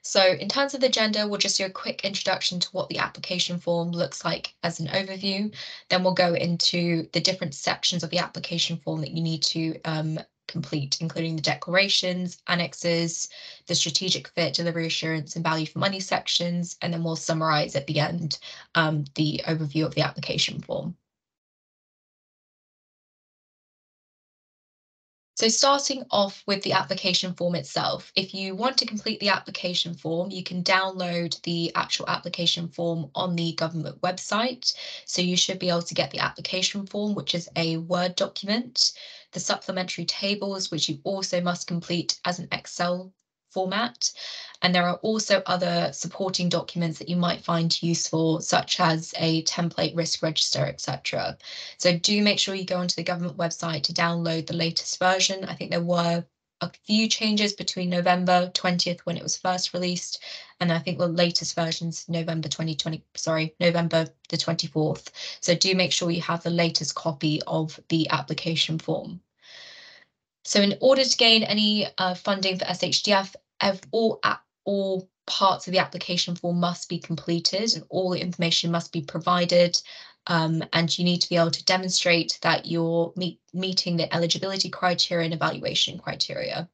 So in terms of the agenda, we'll just do a quick introduction to what the application form looks like as an overview. Then we'll go into the different sections of the application form that you need to complete, including the declarations, annexes, the strategic fit, delivery assurance, and value for money sections. And then we'll summarize at the end the overview of the application form. So starting off with the application form itself, if you want to complete the application form, you can download the actual application form on the government website. So you should be able to get the application form, which is a Word document, the supplementary tables, which you also must complete as an Excel format. And there are also other supporting documents that you might find useful, such as a template risk register, etc. So do make sure you go onto the government website to download the latest version. I think there were a few changes between November 20th when it was first released, and I think the latest version's November the 24th. So do make sure you have the latest copy of the application form. So in order to gain any funding for SHDF, all parts of the application form must be completed and all the information must be provided. And you need to be able to demonstrate that you're meeting the eligibility criteria and evaluation criteria.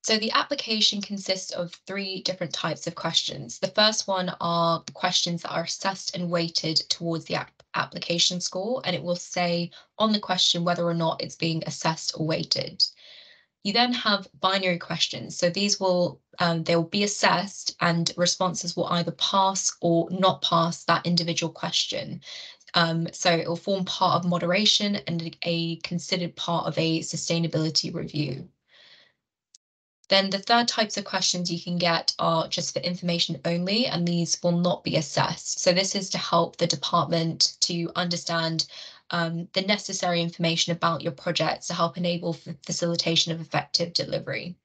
So the application consists of 3 different types of questions. The first one are questions that are assessed and weighted towards the application score, and it will say on the question whether or not it's being assessed or weighted. You then have binary questions. So these will they will be assessed and responses will either pass or not pass that individual question. So it will form part of moderation and a considered part of a sustainability review. Then the third types of questions you can get are just for information only, and these will not be assessed. So this is to help the department to understand the necessary information about your project to help enable facilitation of effective delivery.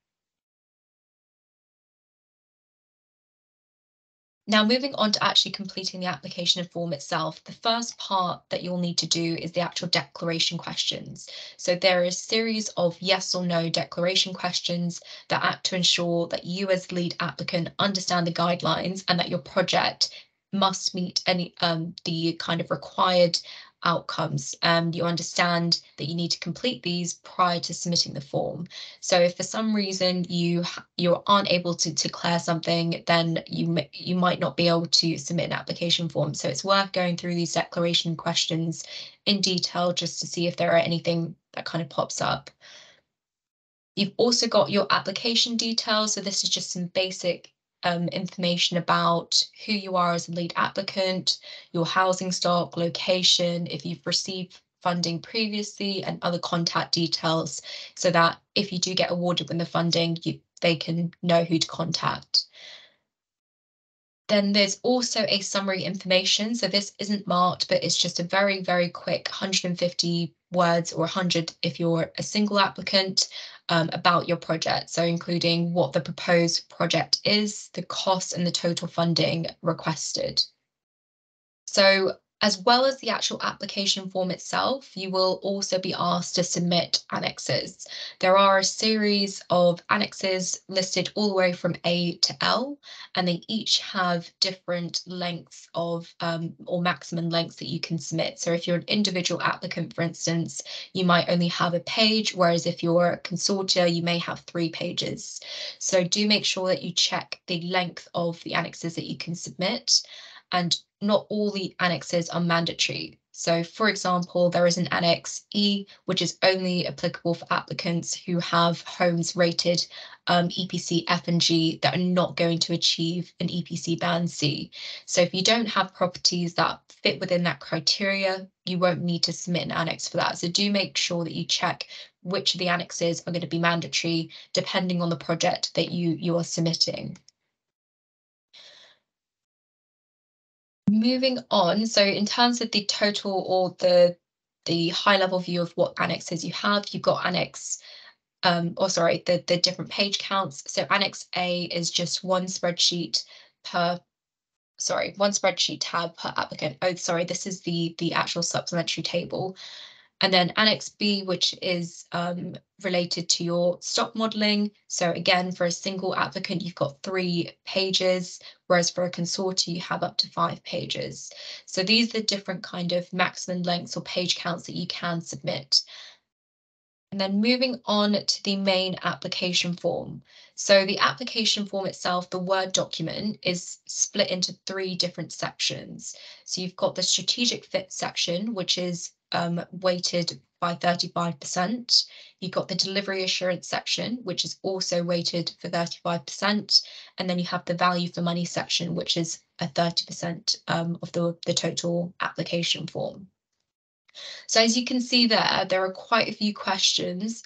Now, moving on to actually completing the application form itself, the first part that you'll need to do is the actual declaration questions. So there is a series of yes or no declaration questions that act to ensure that you as lead applicant understand the guidelines and that your project must meet any the kind of required outcomes. You understand that you need to complete these prior to submitting the form. So if for some reason you aren't able to declare something, then you might not be able to submit an application form. So it's worth going through these declaration questions in detail just to see if there are anything that kind of pops up. You've also got your application details. So this is just some basic information about who you are as a lead applicant, your housing stock, location, if you've received funding previously, and other contact details, so that if you do get awarded with the funding, they can know who to contact. Then there's also a summary information. So this isn't marked, but it's just a very, very quick 150 words or 100 if you're a single applicant about your project. So including what the proposed project is, the cost and the total funding requested. So as well as the actual application form itself, you will also be asked to submit annexes. There are a series of annexes listed all the way from A to L, and they each have different lengths of or maximum lengths that you can submit. So if you're an individual applicant, for instance, you might only have a page, whereas if you're a consortia, you may have 3 pages. So do make sure that you check the length of the annexes that you can submit. And not all the annexes are mandatory. So for example, there is an Annex E, which is only applicable for applicants who have homes rated EPC F and G that are not going to achieve an EPC band C. So if you don't have properties that fit within that criteria, you won't need to submit an annex for that. So do make sure that you check which of the annexes are going to be mandatory depending on the project that you are submitting. Moving on, so in terms of the total or the high level view of what annexes you have, you've got annex, the different page counts. So Annex A is just one spreadsheet tab per applicant. Oh, sorry, this is the actual supplementary table. And then Annex B, which is related to your stock modeling. So again, for a single applicant, you've got 3 pages, whereas for a consortium, you have up to 5 pages. So these are the different kind of maximum lengths or page counts that you can submit. And then moving on to the main application form. So the application form itself, the Word document, is split into 3 different sections. So you've got the strategic fit section, which is weighted by 35%. You've got the delivery assurance section, which is also weighted for 35%. And then you have the value for money section, which is a 30% of the total application form. So as you can see there are quite a few questions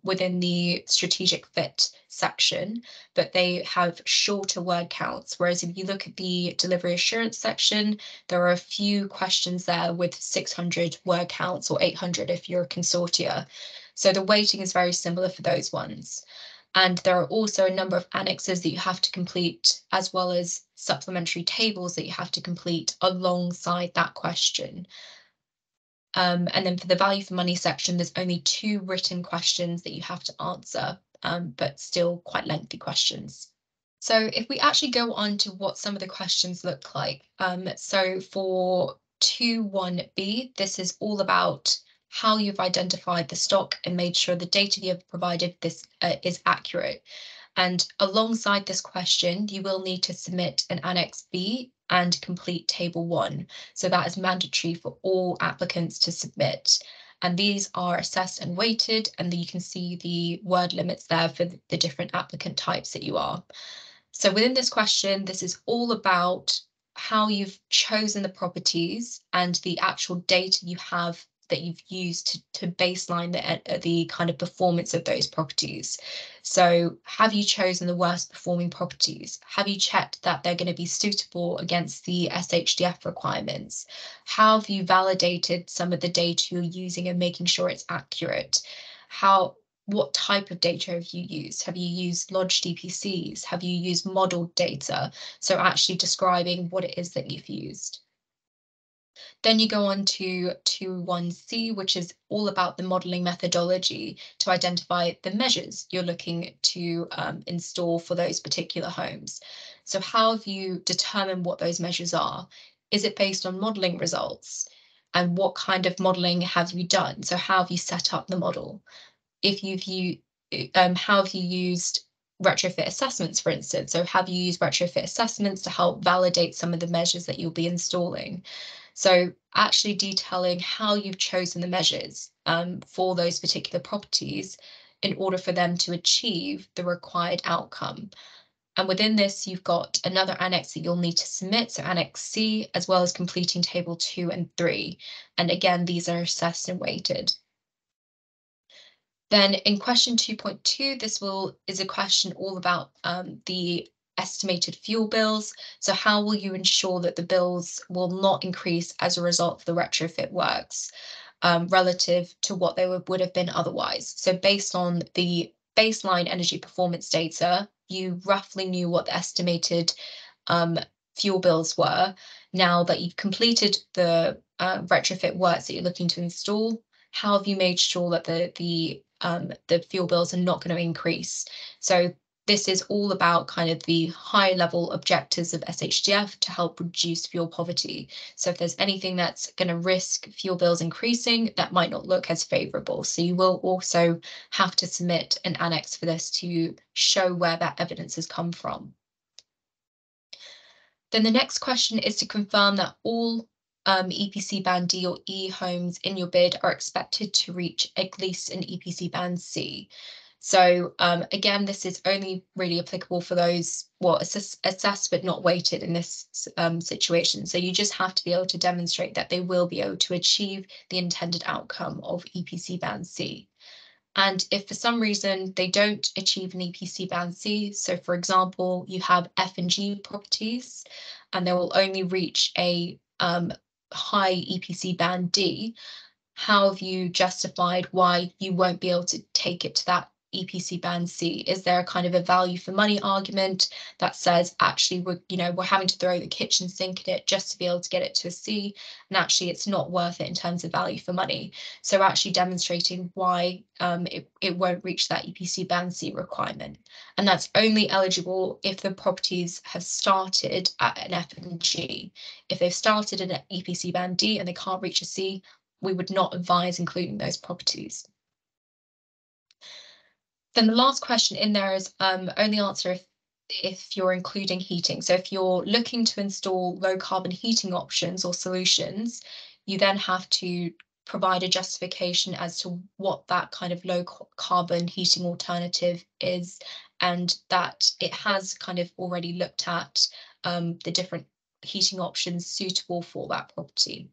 within the strategic fit section, but they have shorter word counts. Whereas if you look at the delivery assurance section, there are a few questions there with 600 word counts or 800 if you're a consortia. So the weighting is very similar for those ones. And there are also a number of annexes that you have to complete, as well as supplementary tables that you have to complete alongside that question. And then for the value for money section, there's only 2 written questions that you have to answer, but still quite lengthy questions. So if we actually go on to what some of the questions look like, so for 2.1b, this is all about how you've identified the stock and made sure the data you have provided this is accurate. And alongside this question, you will need to submit an Annex B and complete Table 1. So that is mandatory for all applicants to submit. And these are assessed and weighted, and you can see the word limits there for the different applicant types that you are. So within this question, this is all about how you've chosen the properties and the actual data you have that you've used to baseline the kind of performance of those properties. So have you chosen the worst performing properties? Have you checked that they're going to be suitable against the SHDF requirements? How have you validated some of the data you're using and making sure it's accurate? What type of data have you used? Have you used lodged DPCs? Have you used modeled data? So actually describing what it is that you've used. Then you go on to 2.1c, which is all about the modeling methodology to identify the measures you're looking to install for those particular homes. So how have you determined what those measures are? Is it based on modeling results? And what kind of modeling have you done? So how have you set up the model? How have you used retrofit assessments, for instance? So have you used retrofit assessments to help validate some of the measures that you'll be installing? So actually detailing how you've chosen the measures for those particular properties in order for them to achieve the required outcome. And within this, you've got another annex that you'll need to submit, so Annex C, as well as completing Table 2 and 3. And again, these are assessed and weighted. Then in question 2.2, this is a question all about the estimated fuel bills. So how will you ensure that the bills will not increase as a result of the retrofit works relative to what they would have been otherwise? So based on the baseline energy performance data, you roughly knew what the estimated fuel bills were. Now that you've completed the retrofit works that you're looking to install, how have you made sure that the fuel bills are not going to increase? So this is all about kind of the high level objectives of SHDF to help reduce fuel poverty. So if there's anything that's going to risk fuel bills increasing, that might not look as favourable. So you will also have to submit an annex for this to show where that evidence has come from. Then the next question is to confirm that all EPC Band D or E homes in your bid are expected to reach at least an EPC Band C. So again, this is only really applicable for those, well, assessed but not weighted in this situation. So you just have to be able to demonstrate that they will be able to achieve the intended outcome of EPC Band C. And if for some reason they don't achieve an EPC Band C, so for example, you have F and G properties, and they will only reach a high EPC Band D, how have you justified why you won't be able to take it to that EPC band C? Is there a kind of a value for money argument that says actually we're having to throw the kitchen sink at it just to be able to get it to a C, and actually it's not worth it in terms of value for money? So actually demonstrating why it won't reach that EPC band C requirement. And that's only eligible if the properties have started at an F and G. If they've started at an EPC band D and they can't reach a C, we would not advise including those properties. Then the last question in there is only answer if you're including heating. So if you're looking to install low carbon heating options or solutions, you then have to provide a justification as to what that kind of low carbon heating alternative is, and that it has kind of already looked at the different heating options suitable for that property.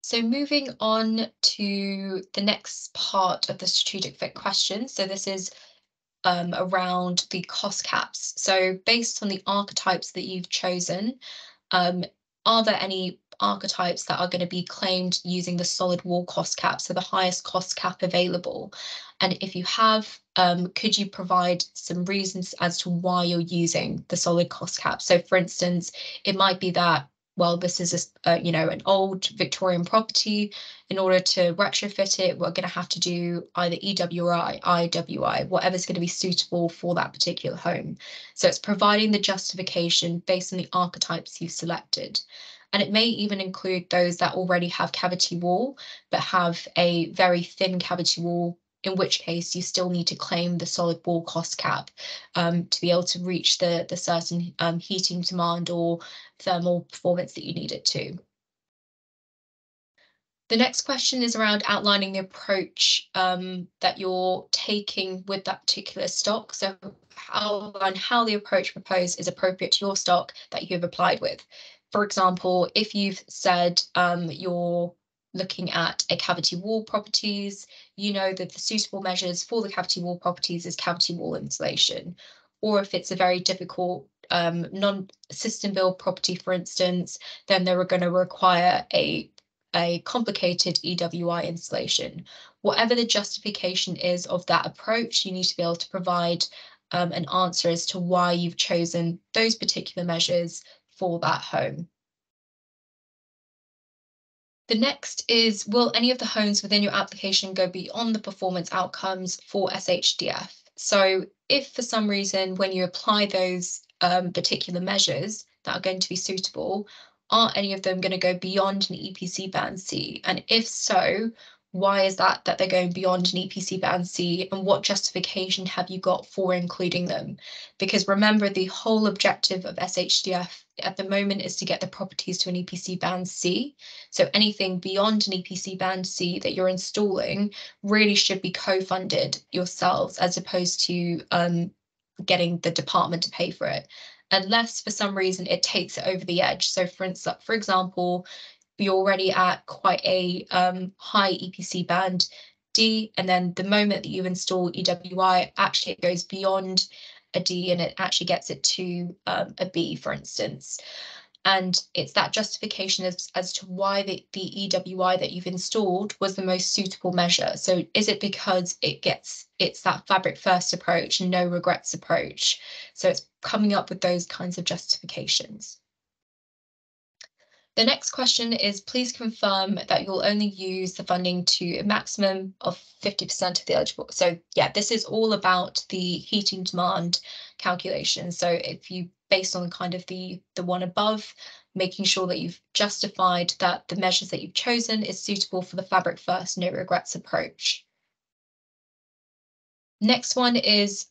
So moving on to the next part of the strategic fit question. So this is around the cost caps. So based on the archetypes that you've chosen, are there any archetypes that are going to be claimed using the solid wall cost cap, so the highest cost cap available? And if you have, could you provide some reasons as to why you're using the solid cost cap? So for instance, it might be that, well, this is an old Victorian property. In order to retrofit it, we're going to have to do either EWI, IWI, whatever's going to be suitable for that particular home. So it's providing the justification based on the archetypes you've selected. And it may even include those that already have cavity wall, but have a very thin cavity wall, in which case you still need to claim the solid wall cost cap to be able to reach the certain heating demand or thermal performance that you need it to. The next question is around outlining the approach that you're taking with that particular stock. So outline how the approach proposed is appropriate to your stock that you have applied with. For example, if you've said you're looking at a cavity wall properties, you know that the suitable measures for the cavity wall properties is cavity wall insulation. Or if it's a very difficult non-system build property, for instance, then they're going to require a complicated EWI installation. Whatever the justification is of that approach, you need to be able to provide an answer as to why you've chosen those particular measures for that home. The next is, will any of the homes within your application go beyond the performance outcomes for SHDF? So if for some reason when you apply those particular measures that are going to be suitable, are any of them going to go beyond an EPC band C? And if so, why is that they're going beyond an EPC band C, and what justification have you got for including them? Because remember, the whole objective of SHDF at the moment is to get the properties to an EPC band C. So anything beyond an EPC band C that you're installing really should be co-funded yourselves, as opposed to getting the department to pay for it, unless for some reason it takes it over the edge. So for example, you're already at quite a high EPC band D, and then the moment that you install EWI, actually it goes beyond a D and it actually gets it to a B, for instance. And it's that justification as to why the EWI that you've installed was the most suitable measure. So is it because it's that fabric first approach, no regrets approach? So it's coming up with those kinds of justifications. The next question is, please confirm that you'll only use the funding to a maximum of 50% of the eligible. So yeah, this is all about the heating demand calculation. So if you, based on kind of the one above, making sure that you've justified that the measures that you've chosen is suitable for the fabric first, no regrets approach. Next one is,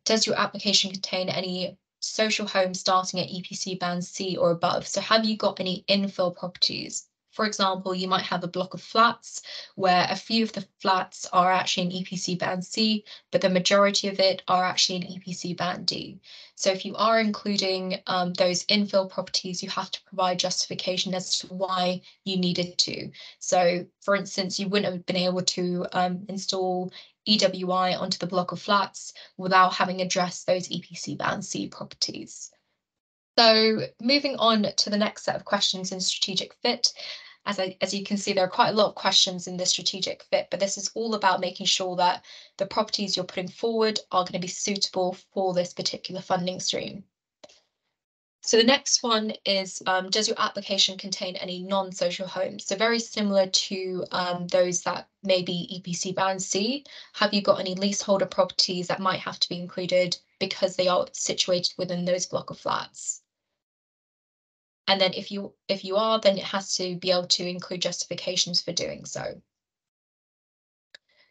does your application contain any social homes starting at EPC band C or above? So have you got any infill properties? For example, you might have a block of flats where a few of the flats are actually in EPC band C, but the majority of it are actually in EPC band D. So if you are including those infill properties, you have to provide justification as to why you needed to. So for instance, you wouldn't have been able to install EWI onto the block of flats without having addressed those EPC band C properties. So moving on to the next set of questions in strategic fit. as you can see, there are quite a lot of questions in the strategic fit, but this is all about making sure that the properties you're putting forward are going to be suitable for this particular funding stream. So the next one is, does your application contain any non-social homes? So very similar to those that may be EPC Band C. Have you got any leaseholder properties that might have to be included because they are situated within those block of flats? And then if you are, then it has to be able to include justifications for doing so.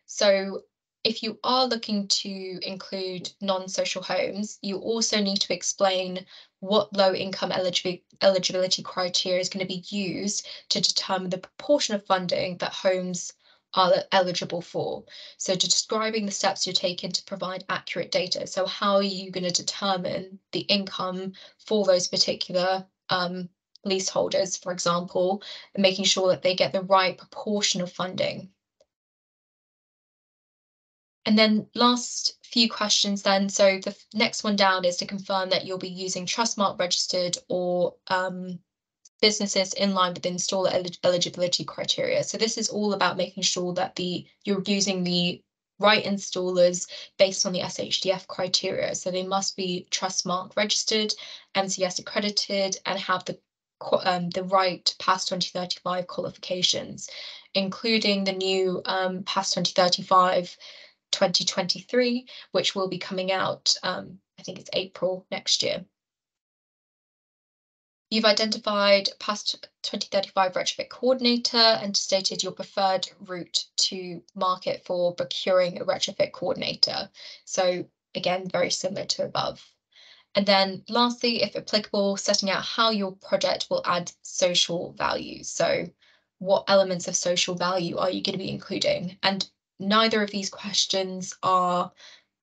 So if you are looking to include non-social homes, you also need to explain what low income eligibility criteria is going to be used to determine the proportion of funding that homes are eligible for. So describing the steps you're taking to provide accurate data. So how are you going to determine the income for those particular leaseholders, for example, and making sure that they get the right proportion of funding. And then last few questions then. So the next one down is to confirm that you'll be using Trustmark registered or businesses in line with the installer eligibility criteria. So this is all about making sure that you're using the right installers based on the SHDF criteria. So they must be Trustmark registered, MCS accredited, and have the right PAS 2035 qualifications, including the new PAS 2035 2023, which will be coming out, I think it's April next year. You've identified PAS 2035 retrofit coordinator and stated your preferred route to market for procuring a retrofit coordinator. So again, very similar to above. And then lastly, if applicable, setting out how your project will add social value. So what elements of social value are you going to be including? And neither of these questions are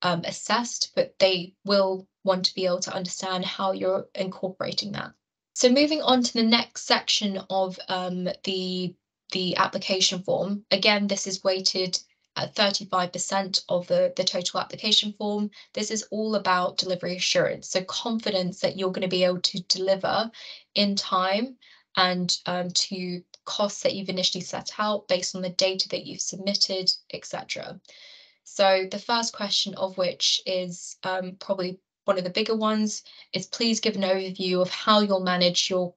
assessed, but they will want to be able to understand how you're incorporating that. So moving on to the next section of the application form. Again, this is weighted at 35% of the total application form. This is all about delivery assurance. So confidence that you're going to be able to deliver in time and to costs that you've initially set out based on the data that you've submitted, etc. So the first question of which is probably one of the bigger ones is, please give an overview of how you'll manage your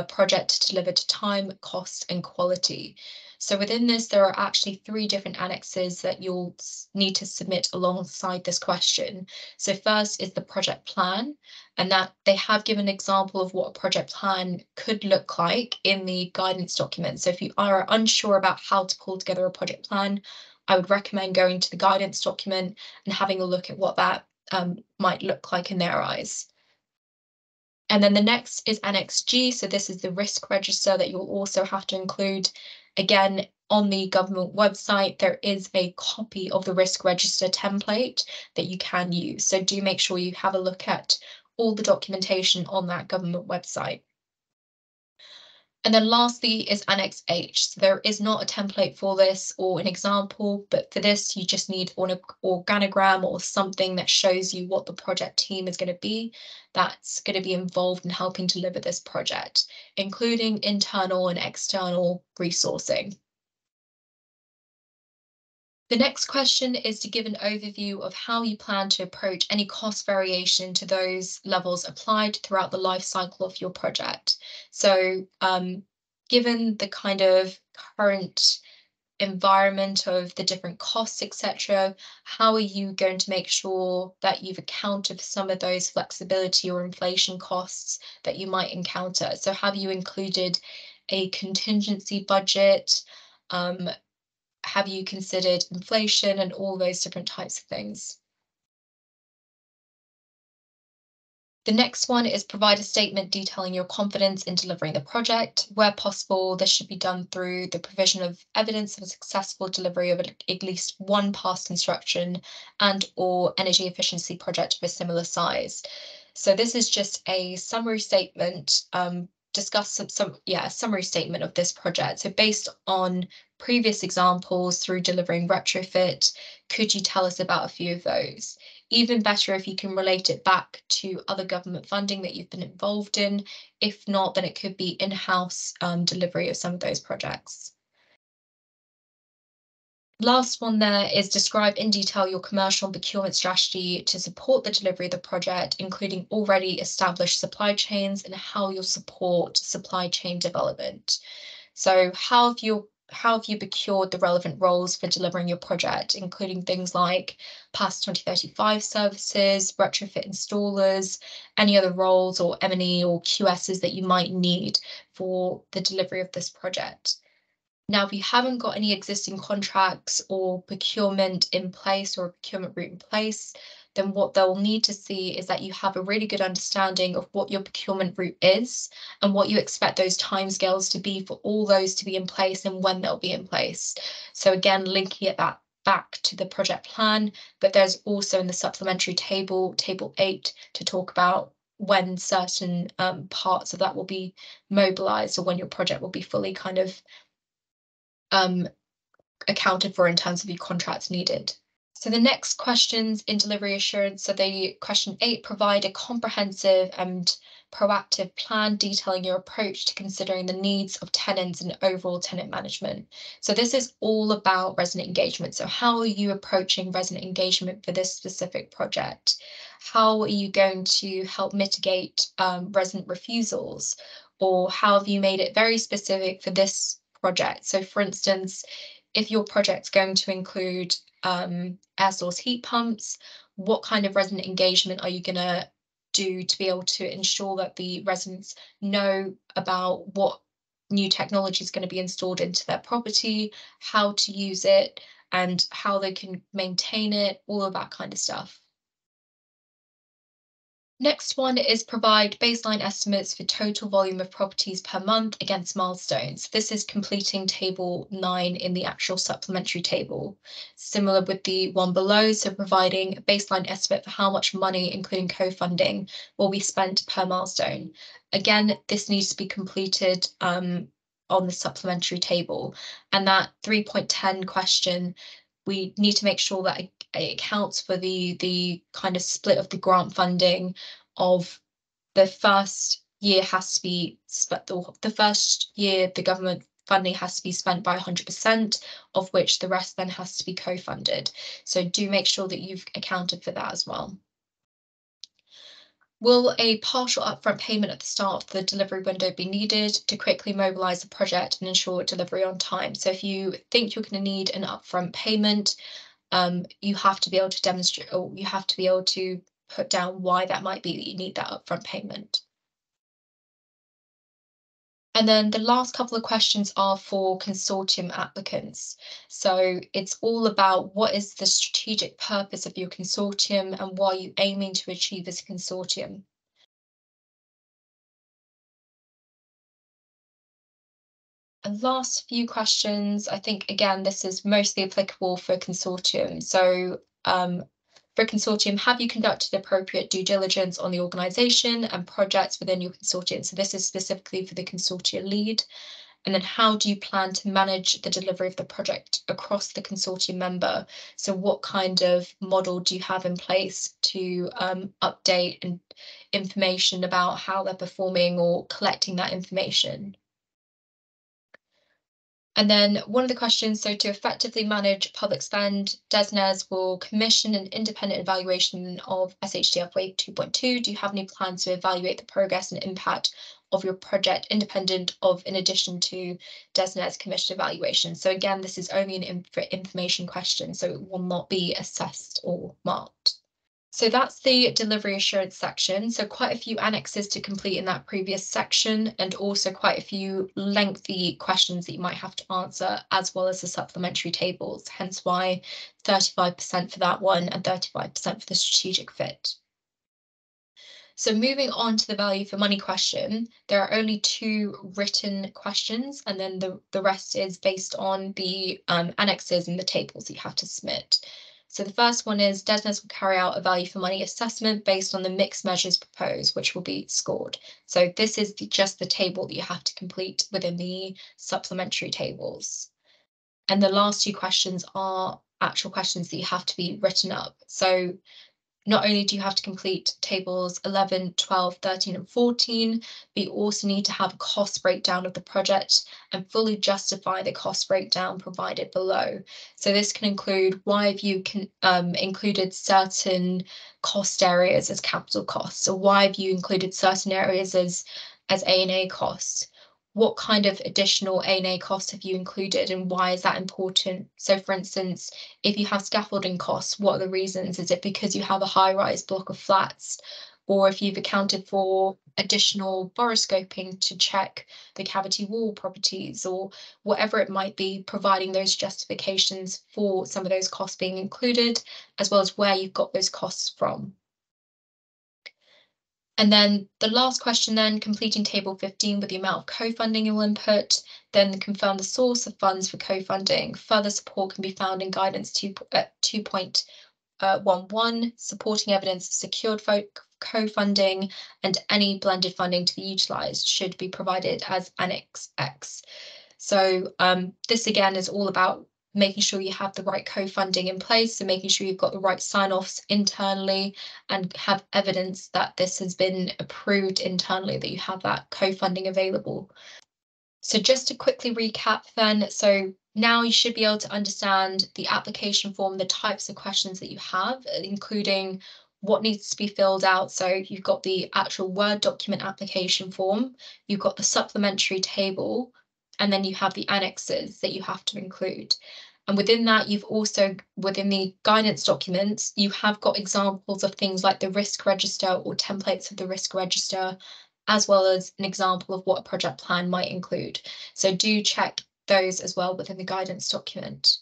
project to deliver to time, cost, and quality. So within this, there are actually 3 different annexes that you'll need to submit alongside this question. So first is the project plan, and that they have given an example of what a project plan could look like in the guidance document. So if you are unsure about how to pull together a project plan, I would recommend going to the guidance document and having a look at what that might look like in their eyes. And then the next is Annex G. So this is the risk register that you'll also have to include. Again, on the government website, there is a copy of the risk register template that you can use. So do make sure you have a look at all the documentation on that government website. And then lastly is Annex H. So there is not a template for this or an example, but for this, you just need an organogram or something that shows you what the project team is going to be that's going to be involved in helping deliver this project, including internal and external resourcing. The next question is to give an overview of how you plan to approach any cost variation to those levels applied throughout the life cycle of your project. So given the kind of current environment of the different costs, etc., how are you going to make sure that you've accounted for some of those flexibility or inflation costs that you might encounter? So have you included a contingency budget? Have you considered inflation and all those different types of things? The next one is provide a statement detailing your confidence in delivering the project. Where possible, this should be done through the provision of evidence of a successful delivery of at least one past construction and or energy efficiency project of a similar size. So this is just a summary statement, discuss a summary statement of this project. So based on previous examples through delivering retrofit, could you tell us about a few of those? Even better if you can relate it back to other government funding that you've been involved in. If not, then it could be in-house delivery of some of those projects. Last one there is describe in detail your commercial and procurement strategy to support the delivery of the project, including already established supply chains and how you'll support supply chain development. So how have you procured the relevant roles for delivering your project, including things like past 2035 services, retrofit installers, any other roles or M&E or QSs that you might need for the delivery of this project. Now, if you haven't got any existing contracts or procurement in place or a procurement route in place, then what they'll need to see is that you have a really good understanding of what your procurement route is and what you expect those timescales to be for all those to be in place and when they'll be in place. So again, linking it back to the project plan, but there's also in the supplementary table, table 8, to talk about when certain parts of that will be mobilized or when your project will be fully kind of um, accounted for in terms of your contracts needed. So the next questions in delivery assurance, so the question 8, provide a comprehensive and proactive plan detailing your approach to considering the needs of tenants and overall tenant management. So this is all about resident engagement. So how are you approaching resident engagement for this specific project? How are you going to help mitigate resident refusals? Or how have you made it very specific for this project? So for instance, if your project's going to include air source heat pumps, what kind of resident engagement are you going to do to be able to ensure that the residents know about what new technology is going to be installed into their property, how to use it, and how they can maintain it, all of that kind of stuff. Next one is provide baseline estimates for total volume of properties per month against milestones. This is completing table 9 in the actual supplementary table. Similar with the one below, so providing a baseline estimate for how much money, including co-funding, will be spent per milestone. Again, this needs to be completed on the supplementary table. And that 3.10 question, we need to make sure that it accounts for the kind of split of the grant funding of the first year has to be spent, the first year the government funding has to be spent by 100%, of which the rest then has to be co-funded. So do make sure that you've accounted for that as well. Will a partial upfront payment at the start of the delivery window be needed to quickly mobilize the project and ensure delivery on time? So if you think you're going to need an upfront payment, you have to be able to demonstrate, or you have to be able to put down why that might be that you need that upfront payment. And then the last couple of questions are for consortium applicants. So it's all about what is the strategic purpose of your consortium and what are you aiming to achieve as a consortium? And last few questions, I think, again, this is mostly applicable for consortium. So for consortium, have you conducted appropriate due diligence on the organisation and projects within your consortium? So this is specifically for the consortia lead. And then how do you plan to manage the delivery of the project across the consortium member? So what kind of model do you have in place to update and information about how they're performing or collecting that information? And then one of the questions, so to effectively manage public spend, DESNZ will commission an independent evaluation of SHDF Wave 2.2. Do you have any plans to evaluate the progress and impact of your project independent of, in addition to DESNZ commission evaluation? So again, this is only an information question, so it will not be assessed or marked. So that's the delivery assurance section. So quite a few annexes to complete in that previous section, and also quite a few lengthy questions that you might have to answer, as well as the supplementary tables, hence why 35% for that one and 35% for the strategic fit. So moving on to the value for money question, there are only 2 written questions, and then the rest is based on the annexes and the tables that you have to submit. So the first one is DESNZ will carry out a value for money assessment based on the mixed measures proposed, which will be scored. So this is just the table that you have to complete within the supplementary tables. And the last 2 questions are actual questions that you have to be written up. So not only do you have to complete tables 11, 12, 13, and 14, but you also need to have a cost breakdown of the project and fully justify the cost breakdown provided below. So this can include why have you included certain cost areas as capital costs, or why have you included certain areas as A&A costs? What kind of additional A&A costs have you included and why is that important? So for instance, if you have scaffolding costs, what are the reasons? Is it because you have a high-rise block of flats? Or if you've accounted for additional boroscoping to check the cavity wall properties or whatever it might be, providing those justifications for some of those costs being included, as well as where you've got those costs from. And then the last question then, completing table 15 with the amount of co-funding you'll input, then confirm the source of funds for co-funding. Further support can be found in guidance 2.11, supporting evidence of secured co-funding and any blended funding to be utilised should be provided as Annex X. So this again is all about making sure you have the right co-funding in place and making sure you've got the right sign-offs internally and have evidence that this has been approved internally, that you have that co-funding available. So just to quickly recap then, so now you should be able to understand the application form, the types of questions that you have, including what needs to be filled out. So you've got the actual Word document application form, you've got the supplementary table, and then you have the annexes that you have to include. And within that, you've also, within the guidance documents, you have got examples of things like the risk register or templates of the risk register, as well as an example of what a project plan might include. So do check those as well within the guidance document.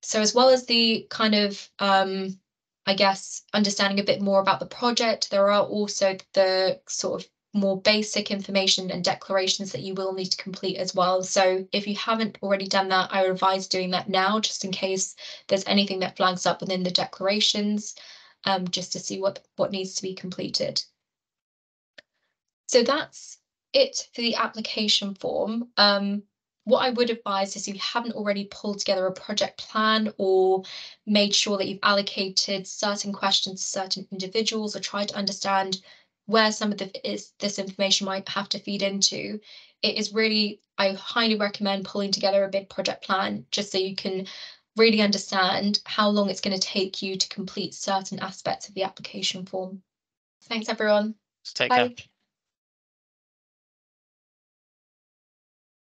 So as well as the kind of, I guess, understanding a bit more about the project, there are also the sort of more basic information and declarations that you will need to complete as well. So if you haven't already done that, I would advise doing that now, just in case there's anything that flags up within the declarations, just to see what needs to be completed. So that's it for the application form. What I would advise is if you haven't already pulled together a project plan or made sure that you've allocated certain questions to certain individuals or tried to understand where some of this information might have to feed into, it is really, I highly recommend pulling together a big project plan just so you can really understand how long it's going to take you to complete certain aspects of the application form. Thanks, everyone. Take Bye. care.